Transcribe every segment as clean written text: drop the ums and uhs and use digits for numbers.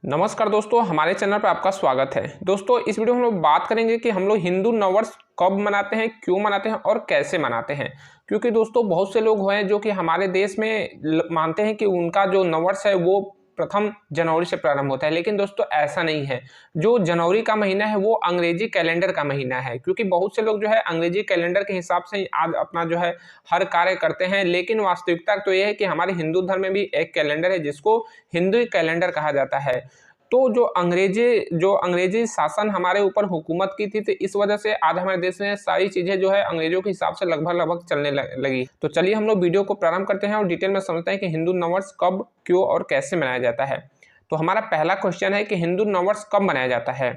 नमस्कार दोस्तों, हमारे चैनल पर आपका स्वागत है। दोस्तों, इस वीडियो में हम लोग बात करेंगे कि हम लोग हिंदू नववर्ष कब मनाते हैं, क्यों मनाते हैं और कैसे मनाते हैं। क्योंकि दोस्तों बहुत से लोग हैं जो कि हमारे देश में मानते हैं कि उनका जो नववर्ष है वो प्रथम जनवरी से प्रारंभ होता है, लेकिन दोस्तों ऐसा नहीं है। जो जनवरी का महीना है वो अंग्रेजी कैलेंडर का महीना है, क्योंकि बहुत से लोग जो है अंग्रेजी कैलेंडर के हिसाब से ही आज अपना जो है हर कार्य करते हैं। लेकिन वास्तविकता तो यह है कि हमारे हिंदू धर्म में भी एक कैलेंडर है जिसको हिंदू कैलेंडर कहा जाता है। तो जो अंग्रेजी शासन हमारे ऊपर हुकूमत की थी, तो इस वजह से आज हमारे देश में सारी चीजें जो है अंग्रेजों के हिसाब से लगभग चलने लगी। तो चलिए हम लोग वीडियो को प्रारंभ करते हैं और डिटेल में समझते हैं कि हिंदू नववर्ष कब, क्यों और कैसे मनाया जाता है। तो हमारा पहला क्वेश्चन है कि हिंदू नववर्ष कब मनाया जाता है।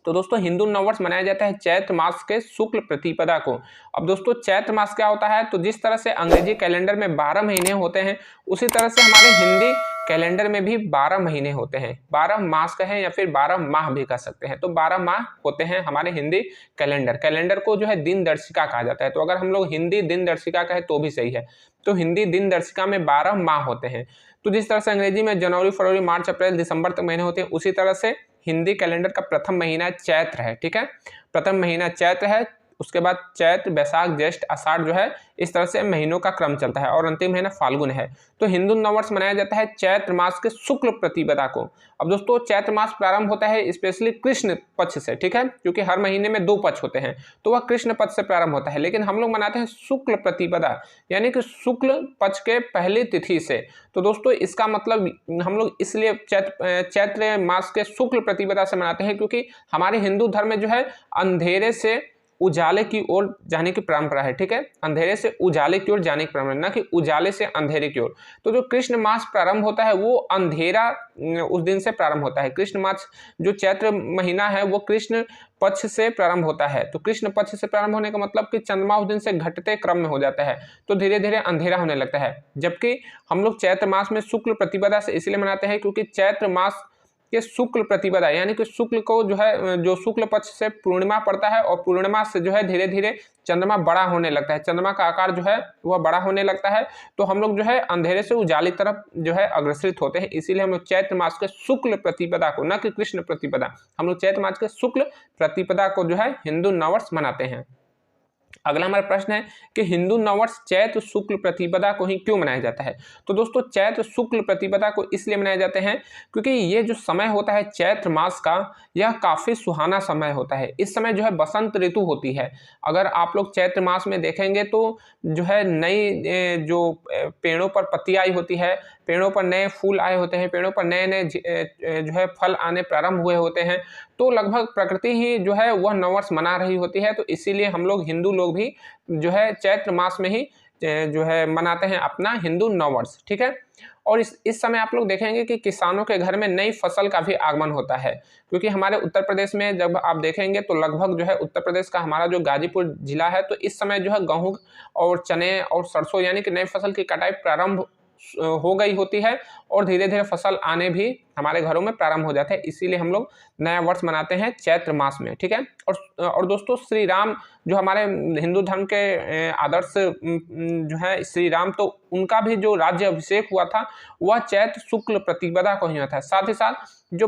तो दोस्तों हिंदू नववर्ष मनाया जाता है चैत्र मास के शुक्ल प्रतिपदा को। अब दोस्तों चैत्र मास क्या होता है, तो जिस तरह से अंग्रेजी कैलेंडर में 12 महीने होते हैं, उसी तरह से हमारे हिंदी कैलेंडर में भी 12 महीने होते हैं। 12 मास कहें या फिर 12 माह भी कह सकते हैं। तो 12 माह होते हैं हमारे हिंदी कैलेंडर को जो है दिन दर्शिका कहा जाता है। तो अगर हम लोग हिंदी दिन दर्शिका कहें तो भी सही है। तो हिंदी दिन दर्शिका में 12 माह होते हैं। तो जिस तरह से अंग्रेजी में जनवरी, फरवरी, मार्च, अप्रैल, दिसंबर तक महीने होते हैं, उसी तरह से हिंदी कैलेंडर का प्रथम महीना चैत्र है। ठीक है, प्रथम महीना चैत्र है। उसके बाद चैत्र, बैसाख, ज्येष्ठ, आषाढ़ जो है इस तरह से महीनों का क्रम चलता है और अंतिम महीना फाल्गुन है। तो हिंदू नववर्ष मनाया जाता है चैत्र मास के शुक्ल प्रतिपदा को। अब दोस्तों चैत्र मास प्रारंभ होता है स्पेशली कृष्ण पक्ष से। ठीक है, क्योंकि हर महीने में 2 पक्ष होते हैं, तो वह कृष्ण पक्ष से प्रारंभ होता है। लेकिन हम लोग मनाते हैं शुक्ल प्रतिपदा, यानी कि शुक्ल पक्ष के पहली तिथि से। तो दोस्तों इसका मतलब हम लोग इसलिए चैत्र मास के शुक्ल प्रतिपदा से मनाते हैं क्योंकि हमारे हिंदू धर्म में जो है अंधेरे से उजाले की ओर जाने की परंपरा है। ठीक है, अंधेरे से उजाले की ओर जाने की परंपरा, ना कि उजाले से अंधेरे की ओर। तो जो कृष्ण मास प्रारंभ होता है वो अंधेरा उस दिन से प्रारंभ होता है। कृष्ण मास जो चैत्र महीना है वो कृष्ण पक्ष से प्रारंभ होता है। तो कृष्ण पक्ष से प्रारंभ होने का मतलब कि चंद्रमा उस दिन से घटते क्रम में हो जाता है, तो धीरे धीरे अंधेरा होने लगता है। जबकि हम लोग चैत्र मास में शुक्ल प्रतिपदा से इसलिए मनाते हैं क्योंकि चैत्र मास के शुक्ल प्रतिपदा, यानी कि शुक्ल को जो है जो शुक्ल पक्ष से पूर्णिमा पड़ता है और पूर्णिमा से जो है धीरे धीरे चंद्रमा बड़ा होने लगता है, चंद्रमा का आकार जो है वह बड़ा होने लगता है। तो हम लोग जो है अंधेरे से उजाली तरफ जो है अग्रसरित होते हैं। इसीलिए हम लोग चैत्र मास के शुक्ल प्रतिपदा को, न कि कृष्ण प्रतिपदा, हम लोग चैत्र मास के शुक्ल प्रतिपदा को जो है हिंदू नववर्ष मनाते हैं। अगला हमारा प्रश्न है कि हिंदू नववर्ष चैत्र शुक्ल प्रतिपदा को ही क्यों मनाया जाता है। तो दोस्तों चैत्र शुक्ल प्रतिपदा को इसलिए मनाए जाते हैं क्योंकि ये जो समय होता है चैत्र मास का, यह काफी सुहाना समय होता है। इस समय जो है बसंत ऋतु होती है। अगर आप लोग चैत्र मास में देखेंगे तो जो है नई जो पेड़ों पर पत्तियां आई होती है, पेड़ों पर नए फूल आए होते हैं, पेड़ों पर नए नए जो है फल आने प्रारंभ हुए होते हैं। तो लगभग प्रकृति ही जो है वह नववर्ष मना रही होती है। तो इसीलिए हम लोग हिंदू लोग भी जो है चैत्र मास में ही जो है मनाते हैं अपना हिंदू नववर्ष। ठीक है, और इस समय आप लोग देखेंगे कि किसानों के घर में नई फसल का भी आगमन होता है। क्योंकि हमारे उत्तर प्रदेश में जब आप देखेंगे तो लगभग जो है उत्तर प्रदेश का हमारा जो गाजीपुर जिला है, तो इस समय जो है गेहूं और चने और सरसों यानी कि नई फसल की कटाई प्रारंभ हो गई होती है और धीरे धीरे फसल आने भी हमारे घरों में प्रारंभ हो जाते हैं। इसीलिए हम लोग नया वर्ष मनाते हैं चैत्र मास में। ठीक है, और दोस्तों श्री राम जो हमारे हिंदू धर्म के आदर्श जो है श्री राम, तो उनका भी जो राज्य अभिषेक हुआ था वह चैत्र शुक्ल प्रतिपदा को ही हुआ था। साथ ही साथ जो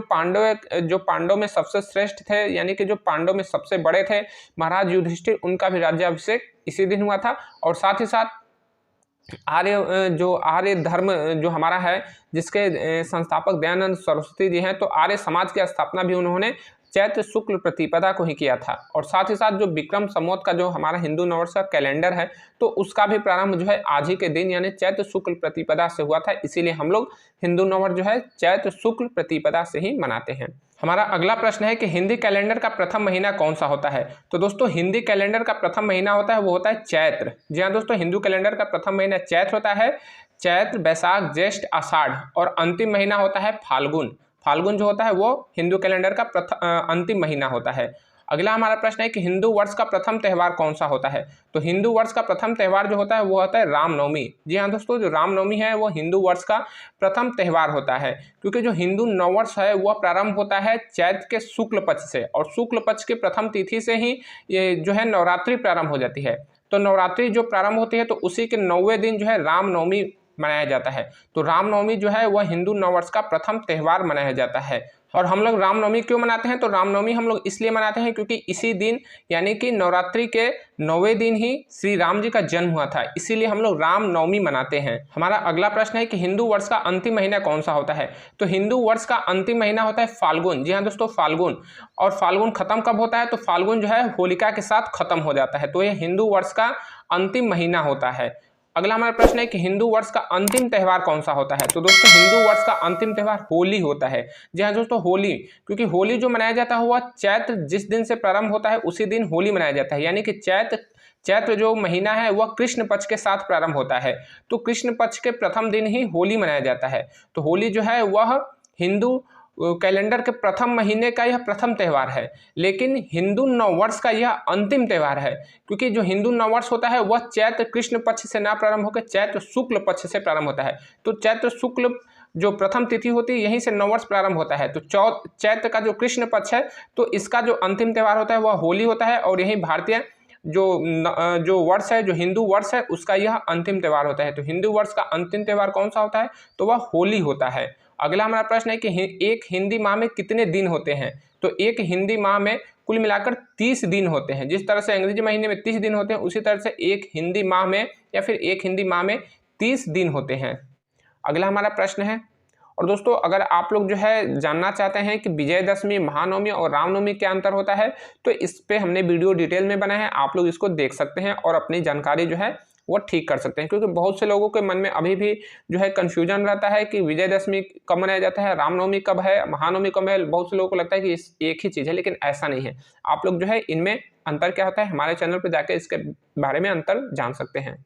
पांडव में सबसे श्रेष्ठ थे, यानी कि जो पांडव में सबसे बड़े थे महाराज युधिष्ठिर, उनका भी राज्याभिषेक इसी दिन हुआ था। और साथ ही साथ आर्य धर्म जो हमारा है, जिसके संस्थापक दयानंद सरस्वती जी हैं, तो आर्य समाज की स्थापना भी उन्होंने चैत्र शुक्ल प्रतिपदा को ही किया था। और साथ ही साथ जो विक्रम संवत का जो हमारा हिंदू नववर्ष का कैलेंडर है, तो उसका भी प्रारंभ जो है आज ही के दिन यानी चैत्र शुक्ल प्रतिपदा से हुआ था। इसीलिए हम लोग हिंदू नववर्ष जो है चैत्र शुक्ल प्रतिपदा से ही मनाते हैं। हमारा अगला प्रश्न है कि हिंदी कैलेंडर का प्रथम महीना कौन सा होता है। तो दोस्तों हिंदी कैलेंडर का प्रथम महीना होता है वो होता है चैत्र। जी हाँ दोस्तों, हिंदू कैलेंडर का प्रथम महीना चैत्र होता है। चैत्र, बैसाख, ज्येष्ठ, आषाढ़ और अंतिम महीना होता है फाल्गुन। फाल्गुन जो होता है वो हिंदू कैलेंडर का अंतिम महीना होता है। अगला हमारा प्रश्न है कि हिंदू वर्ष का प्रथम त्यौहार कौन सा होता है। तो हिंदू वर्ष का प्रथम त्यौहार जो होता है वो होता है रामनवमी। जी हाँ दोस्तों, जो रामनवमी है वो हिंदू वर्ष का प्रथम त्यौहार होता है। क्योंकि जो हिंदू नववर्ष है वह प्रारंभ होता है चैत्र के शुक्ल पक्ष से, और शुक्ल पक्ष की प्रथम तिथि से ही ये जो है नवरात्रि प्रारंभ हो जाती है। तो नवरात्रि जो प्रारंभ होती है तो उसी के 9वें दिन जो है रामनवमी मनाया जाता है। तो रामनवमी जो है वह हिंदू नववर्ष का प्रथम त्यौहार मनाया जाता है। और हम लोग रामनवमी क्यों मनाते हैं? तो रामनवमी हम लोग इसलिए मनाते हैं क्योंकि इसी दिन यानी कि नवरात्रि के 9वें दिन ही श्री राम जी का जन्म हुआ था, इसीलिए हम लोग रामनवमी मनाते हैं। हमारा अगला प्रश्न है कि हिंदू वर्ष का अंतिम महीना कौन सा होता है? तो हिंदू वर्ष का अंतिम महीना होता है फाल्गुन। जी हाँ दोस्तों, फाल्गुन। और फाल्गुन खत्म कब होता है? तो फाल्गुन जो है होलिका के साथ खत्म हो जाता है, तो यह हिंदू वर्ष का अंतिम महीना होता है। अगला हमारा प्रश्न है कि हिंदू वर्ष का अंतिम त्यौहार कौन सा होता है? तो दोस्तों हिंदू वर्ष का अंतिम त्यौहार होली होता है। जी हाँ दोस्तों, होली। क्योंकि होली जो मनाया जाता है वह चैत्र जिस दिन से प्रारंभ होता है उसी दिन होली मनाया जाता है, यानी कि चैत्र जो महीना है वह कृष्ण पक्ष के साथ प्रारंभ होता है, तो कृष्ण पक्ष के प्रथम दिन ही होली मनाया जाता है। तो होली जो है वह हिंदू कैलेंडर के प्रथम महीने का यह प्रथम त्यौहार है, लेकिन हिंदू नववर्ष का यह अंतिम त्यौहार है, क्योंकि जो हिंदू नववर्ष होता है वह चैत्र कृष्ण पक्ष से ना प्रारंभ होकर चैत्र शुक्ल पक्ष से प्रारंभ होता है। तो चैत्र शुक्ल जो प्रथम तिथि होती है यहीं से नववर्ष प्रारंभ होता है। तो चैत्र का जो कृष्ण पक्ष है तो इसका जो अंतिम त्यौहार होता है वह होली होता है, और यही भारतीय जो वर्ष है, जो हिंदू वर्ष है, उसका यह अंतिम त्यौहार होता है। तो हिंदू वर्ष का अंतिम त्यौहार कौन सा होता है? तो वह होली होता है। अगला हमारा प्रश्न है कि एक हिंदी माह में कितने दिन होते हैं? तो एक हिंदी माह में कुल मिलाकर 30 दिन होते हैं। जिस तरह से अंग्रेजी महीने में 30 दिन होते हैं उसी तरह से एक हिंदी माह में या फिर एक हिंदी माह में 30 दिन होते हैं। अगला हमारा प्रश्न है, और दोस्तों अगर आप लोग जो है जानना चाहते हैं कि विजयदशमी, महानवमी और रामनवमी क्या अंतर होता है, तो इस पे हमने वीडियो डिटेल में बनाया है, आप लोग इसको देख सकते हैं और अपनी जानकारी जो है वो ठीक कर सकते हैं। क्योंकि बहुत से लोगों के मन में अभी भी जो है कन्फ्यूजन रहता है कि विजयदशमी कब मनाया जाता है, रामनवमी कब है, महानवमी कब है। बहुत से लोगों को लगता है कि एक ही चीज़ है, लेकिन ऐसा नहीं है। आप लोग जो है इनमें अंतर क्या होता है हमारे चैनल पर जाकर इसके बारे में अंतर जान सकते हैं।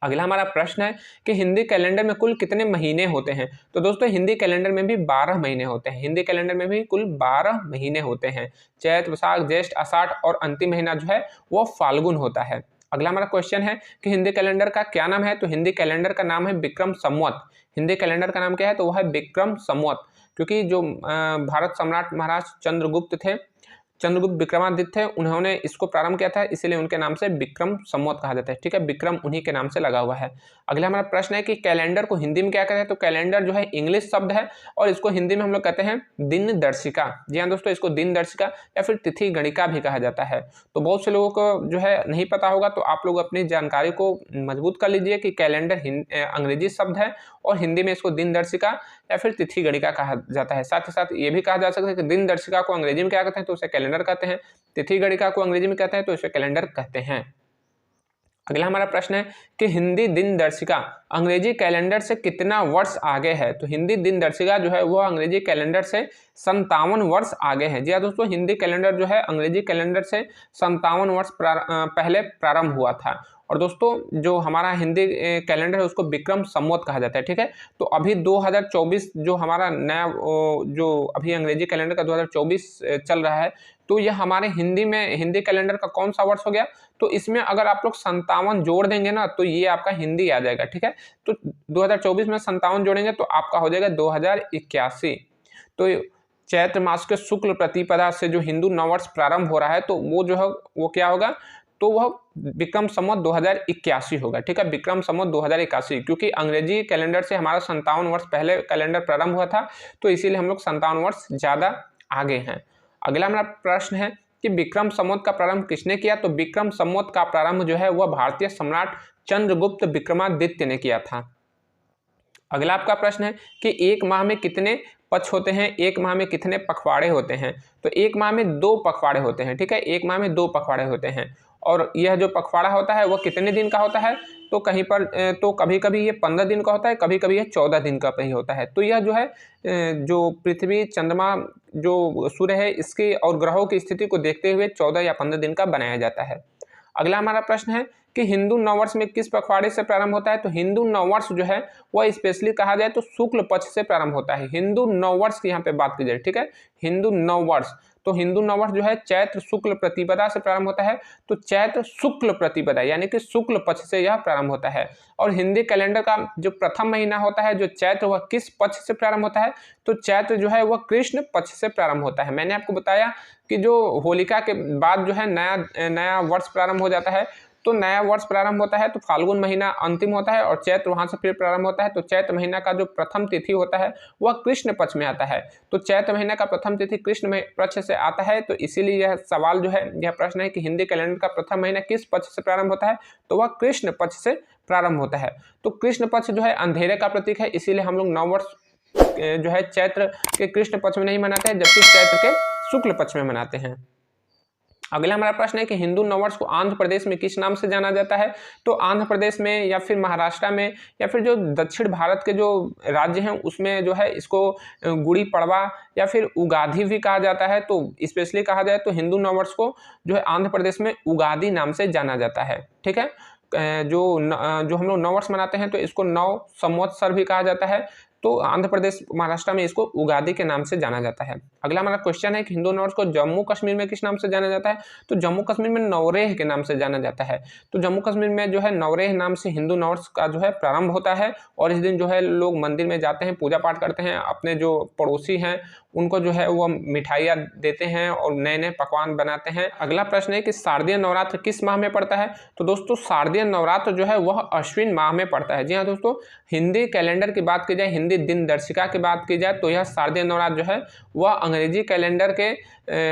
अगला हमारा प्रश्न है कि हिंदी कैलेंडर में कुल कितने महीने होते हैं? तो दोस्तों हिंदी कैलेंडर में भी 12 महीने होते हैं। हिंदी कैलेंडर में भी कुल 12 महीने होते हैं। चैत, वैशाख, ज्येष्ठ, आषाढ़ और अंतिम महीना जो है वो फाल्गुन होता है। अगला हमारा क्वेश्चन है कि हिंदी कैलेंडर का क्या नाम है? तो हिंदी कैलेंडर का नाम है विक्रम संवत। हिंदी कैलेंडर का नाम क्या है? तो वह है विक्रम संवत। क्योंकि जो भारत सम्राट महाराज चंद्रगुप्त थे, चंद्रगुप्त विक्रमादित्य थे, उन्होंने इसको प्रारंभ किया था, इसीलिए उनके नाम से विक्रम संवत कहा जाता है। ठीक है, विक्रम उन्हीं के नाम से लगा हुआ है। अगला हमारा प्रश्न है कि कैलेंडर को हिंदी में क्या कहते हैं? तो कैलेंडर जो है इंग्लिश शब्द है और इसको हिंदी में हम लोग कहते हैं दिन दर्शिका। जी हाँ दोस्तों, इसको दिन दर्शिका या फिर तिथि गणिका भी कहा जाता है। तो बहुत से लोगों को जो है नहीं पता होगा, तो आप लोग अपनी जानकारी को मजबूत कर लीजिए कि कैलेंडर अंग्रेजी शब्द है और हिंदी में इसको दिन दर्शिका या फिर तिथि गणिका कहा जाता है। साथ ही साथ ये भी कहा जा सकता है कि दिन दर्शिका को अंग्रेजी में क्या कहते हैं? तो उसे कैलेंडर कहते हैं। तिथि गणिका को अंग्रेजी में कहते हैं तो इसे कैलेंडर कहते हैं। अगला हमारा प्रश्न है कि हिंदी दिन दर्शिका अंग्रेजी कैलेंडर से कितना वर्ष आगे है? तो हिंदी दिन दर्शिका जो है वह अंग्रेजी कैलेंडर से 57 वर्ष आगे है। जी हाँ दोस्तों, हिंदी कैलेंडर जो है अंग्रेजी कैलेंडर से 57 वर्ष पहले प्रारंभ हुआ था। और दोस्तों जो हमारा हिंदी कैलेंडर है उसको विक्रम संवत कहा जाता है। ठीक है, तो अभी 2024 जो हमारा नया जो अभी अंग्रेजी कैलेंडर का 2024 चल रहा है, तो यह हमारे हिंदी कैलेंडर का कौन सा वर्ष हो गया? तो इसमें अगर आप लोग 57 जोड़ देंगे ना तो ये आपका हिंदी आ जाएगा। ठीक है, तो 2024 में 57 जोड़ेंगे तो आपका हो जाएगा 2081। तो चैत्र मास के शुक्ल प्रतिपदा से जो हिंदू नववर्ष प्रारंभ हो रहा है तो वो जो है वो क्या होगा? तो वह विक्रम संवत 2081 होगा। ठीक है, विक्रम संवत 2081, क्योंकि अंग्रेजी कैलेंडर से हमारा 57 वर्ष पहले कैलेंडर प्रारंभ हुआ था, तो इसीलिए हम लोग 57 वर्ष ज़्यादा आगे हैं। अगला हमारा प्रश्न है कि विक्रम संवत का प्रारंभ किसने किया? तो विक्रम संवत का प्रारंभ जो है वह भारतीय सम्राट चंद्रगुप्त विक्रमादित्य ने किया था। अगला आपका प्रश्न है कि एक माह में कितने पक्ष होते हैं, एक माह में कितने पखवाड़े होते हैं? तो एक माह में 2 पखवाड़े होते हैं। ठीक है, एक माह में 2 पखवाड़े होते हैं। और यह जो पखवाड़ा होता है वह कितने दिन का होता है? तो कहीं पर तो कभी कभी ये 15 दिन का होता है, कभी कभी ये 14 दिन का ही होता है। तो यह जो है जो पृथ्वी, चंद्रमा, जो सूर्य है, इसकी और ग्रहों की स्थिति को देखते हुए 14 या 15 दिन का बनाया जाता है। अगला हमारा प्रश्न है कि हिंदू नववर्ष में किस पखवाड़े से प्रारंभ होता है? तो हिंदू नववर्ष जो है वह स्पेशली कहा जाए तो शुक्ल पक्ष से प्रारंभ होता है। हिंदू नववर्ष की यहाँ पे बात की जाए। ठीक है, हिंदू नववर्ष, तो हिंदू नववर्ष जो है चैत्र शुक्ल प्रतिपदा से प्रारंभ होता है। तो चैत्र शुक्ल प्रतिपदा यानी कि शुक्ल पक्ष से यह प्रारंभ होता है। और हिंदी कैलेंडर का जो प्रथम महीना होता है जो चैत्र, वह किस पक्ष से प्रारंभ होता है? तो चैत्र जो है वह कृष्ण पक्ष से प्रारंभ होता है। मैंने आपको बताया कि जो होलिका के बाद जो है नया वर्ष प्रारंभ हो जाता है, तो नया वर्ष प्रारंभ होता है तो फाल्गुन महीना अंतिम होता है और चैत्र वहां से फिर प्रारंभ होता है। तो चैत्र महीना का जो प्रथम तिथि होता है वह कृष्ण पक्ष में आता है। तो चैत्र महीना का प्रथम तिथि कृष्ण पक्ष से आता है, तो इसीलिए यह सवाल जो है, यह प्रश्न है कि हिंदी कैलेंडर का प्रथम महीना किस पक्ष से प्रारंभ होता है, तो वह कृष्ण पक्ष से प्रारंभ होता है। तो कृष्ण पक्ष जो है अंधेरे का प्रतीक है, इसीलिए हम लोग नववर्ष जो है चैत्र के कृष्ण पक्ष में नहीं मनाते हैं, जबकि चैत्र के शुक्ल पक्ष में मनाते हैं। अगला हमारा प्रश्न है कि हिंदू नववर्ष को आंध्र प्रदेश में किस नाम से जाना जाता है। तो आंध्र प्रदेश में या फिर महाराष्ट्र में या फिर जो दक्षिण भारत के जो राज्य हैं उसमें जो है इसको गुड़ी पड़वा या फिर उगादि भी कहा जाता है। तो स्पेशली कहा जाए तो हिंदू नववर्ष को जो है आंध्र प्रदेश में उगादि नाम से जाना जाता है। ठीक है, जो हम लोग नववर्ष मनाते हैं तो इसको नव संवत्सर भी कहा जाता है। तो आंध्र प्रदेश महाराष्ट्र में इसको उगादि के नाम से जाना जाता है। अगला हमारा क्वेश्चन है कि हिंदू नववर्ष को जम्मू कश्मीर में किस नाम से जाना जाता है। तो जम्मू कश्मीर में नवरेह के नाम से जाना जाता है। तो जम्मू कश्मीर में जो है नवरेह नाम से हिंदू नववर्ष का जो है प्रारंभ होता है और इस दिन जो है लोग मंदिर में जाते हैं, पूजा पाठ करते हैं, अपने जो पड़ोसी हैं उनको जो है वो मिठाइयाँ देते हैं और नए नए पकवान बनाते हैं। अगला प्रश्न है कि शारदीय नवरात्र किस माह में पड़ता है। तो दोस्तों शारदीय नवरात्र जो है वह अश्विन माह में पड़ता है। जी हाँ दोस्तों, हिंदी कैलेंडर की बात की जाए, हिंदी दिन दर्शिका की बात की जाए तो यह शारदीय नवरात्र जो है वह अंग्रेजी कैलेंडर के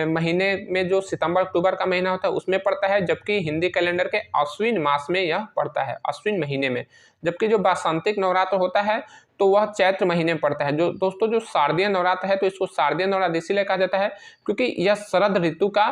महीने में जो सितंबर अक्टूबर का महीना होता है उसमें पड़ता है, जबकि हिंदी कैलेंडर के अश्विन मास में यह पड़ता है, अश्विन महीने में। जबकि जो वासंतिक नवरात्र होता है तो वह चैत्र महीने में पड़ता है। जो दोस्तों जो शारदीय नवरात्र है तो इसको शारदीय नवरात्र इसीलिए कहा जाता है क्योंकि यह शरद ऋतु का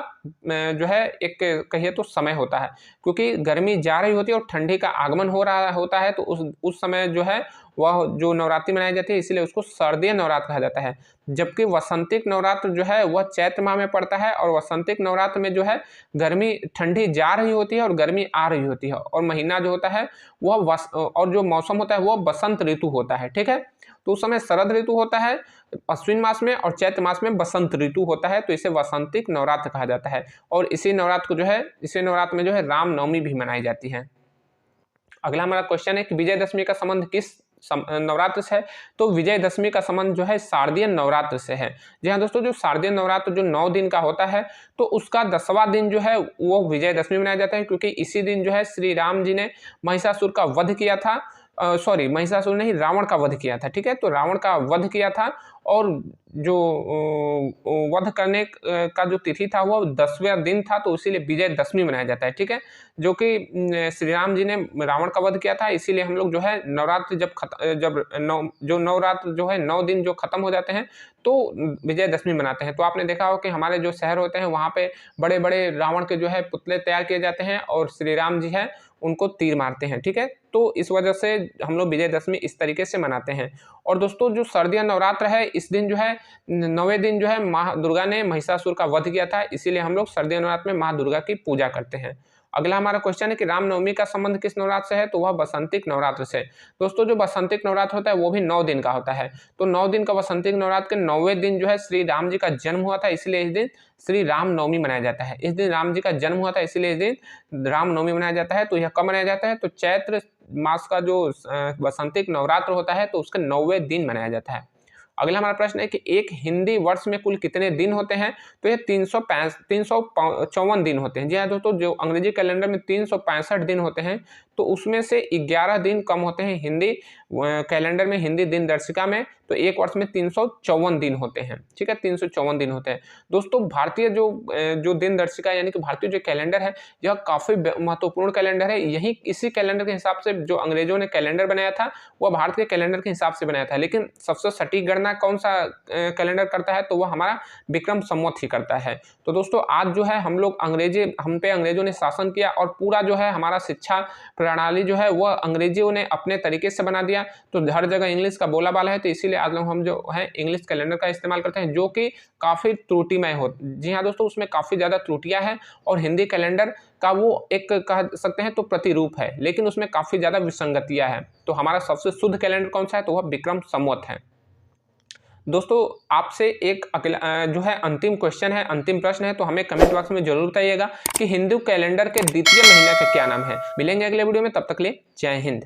जो है एक कहिए तो समय होता है, क्योंकि गर्मी जा रही होती है और ठंडी का आगमन हो रहा होता है। तो उस समय जो है वह जो नवरात्रि मनाई जाती है इसीलिए उसको शारदीय नवरात्र कहा जाता है। जबकि वसंतिक नवरात्र जो है वह चैत्र माह में पड़ता है और वसंतिक नवरात्र में जो है गर्मी ठंडी जा रही होती है और गर्मी आ रही होती है और महीना जो होता है वह और जो मौसम होता है वह बसंत ऋतु होता है। ठीक है, तो उस समय शरद ऋतु होता है अश्विन मास में और चैत्र मास में बसंत ऋतु होता है, तो इसे वसंतिक नवरात्र कहा जाता है। और इसी नवरात्र को जो है इसी नवरात्र में जो है रामनवमी भी मनाई जाती है। अगला हमारा क्वेश्चन है कि विजयदशमी का संबंध किस नवरात्र से है। तो विजयदशमी का संबंध जो है शारदीय नवरात्र से है। जी हाँ दोस्तों, जो शारदीय नवरात्र जो 9 दिन का होता है तो उसका 10वां दिन जो है वो विजयदशमी मनाया जाता है, क्योंकि इसी दिन जो है श्री राम जी ने महिषासुर का वध किया था। महिषासुर नहीं, रावण का वध किया था। ठीक है, तो रावण का वध किया था और जो वध करने का जो तिथि था वो 10वें दिन था, तो इसीलिए विजयदशमी मनाया जाता है। ठीक है, जो कि श्री राम जी ने रावण का वध किया था, इसीलिए हम लोग जो है नवरात्र नवरात्र जो है 9 दिन जो खत्म हो जाते हैं तो विजयदशमी मनाते हैं। तो आपने देखा हो कि हमारे जो शहर होते हैं वहाँ पे बड़े बड़े रावण के जो है पुतले तैयार किए जाते हैं और श्री राम जी है उनको तीर मारते हैं। ठीक है, तो इस वजह से हम लोग विजयदशमी इस तरीके से मनाते हैं। और दोस्तों जो शारदीय नवरात्र है इस दिन जो है 9वें दिन जो है माँ दुर्गा ने महिषासुर का वध किया था, इसीलिए हम लोग शारदीय नवरात्र में माँ दुर्गा की पूजा करते हैं। अगला हमारा क्वेश्चन है कि रामनवमी का संबंध किस नवरात्र से है। तो वह बसंतिक नवरात्र से। दोस्तों जो बसंतिक नवरात्र होता है वो भी 9 दिन का होता है। तो 9 दिन का बसंतिक नवरात्र के 9वें दिन जो है श्री राम जी का जन्म हुआ था, इसलिए इस दिन श्री रामनवमी मनाया जाता है। इस दिन राम जी का जन्म हुआ था इसलिए इस दिन रामनवमी मनाया जाता है। तो यह कब मनाया जाता है, तो चैत्र मास का जो बसंतिक नवरात्र होता है तो उसके 9वें दिन मनाया जाता है। अगला हमारा प्रश्न है कि एक हिंदी वर्ष में कुल कितने दिन होते हैं। तो ये 354 दिन होते हैं। जी हाँ दोस्तों, जो अंग्रेजी कैलेंडर में 365 दिन होते हैं तो उसमें से 11 दिन कम होते हैं हिंदी कैलेंडर में, हिंदी दिन दर्शिका में। तो एक वर्ष में 354 दिन होते हैं। ठीक है, 354 दिन होते हैं। दोस्तों भारतीय जो दिन दर्शिका यानी कि भारतीय जो कैलेंडर है यह काफ़ी महत्वपूर्ण कैलेंडर है। यही इसी कैलेंडर के हिसाब से जो अंग्रेजों ने कैलेंडर बनाया था वह भारत के कैलेंडर के हिसाब से बनाया था, लेकिन सबसे सटीक गणना कौन सा कैलेंडर करता है, तो वह हमारा विक्रम संवत ही करता है। तो दोस्तों आज जो है हम पे अंग्रेजों ने शासन किया और पूरा जो है हमारा शिक्षा प्रणाली जो है वह अंग्रेजियों ने अपने तरीके से बना दिया। तो हर जगह इंग्लिश का बोलाबाला है, तो इसीलिए आज लोग हम जो है इंग्लिश कैलेंडर का इस्तेमाल करते हैं, जो कि काफ़ी त्रुटिमय हो। जी हाँ दोस्तों, उसमें काफ़ी ज़्यादा त्रुटियां हैं और हिंदी कैलेंडर का वो एक कह सकते हैं तो प्रतिरूप है, लेकिन उसमें काफ़ी ज़्यादा विसंगतियां हैं। तो हमारा सबसे शुद्ध कैलेंडर कौन सा है, तो वह विक्रम संवत है। दोस्तों आपसे एक अगला जो है अंतिम क्वेश्चन है, अंतिम प्रश्न है, तो हमें कमेंट बॉक्स में जरूर बताइएगा कि हिंदू कैलेंडर के द्वितीय महीने का क्या नाम है। मिलेंगे अगले वीडियो में, तब तक के लिए जय हिंद।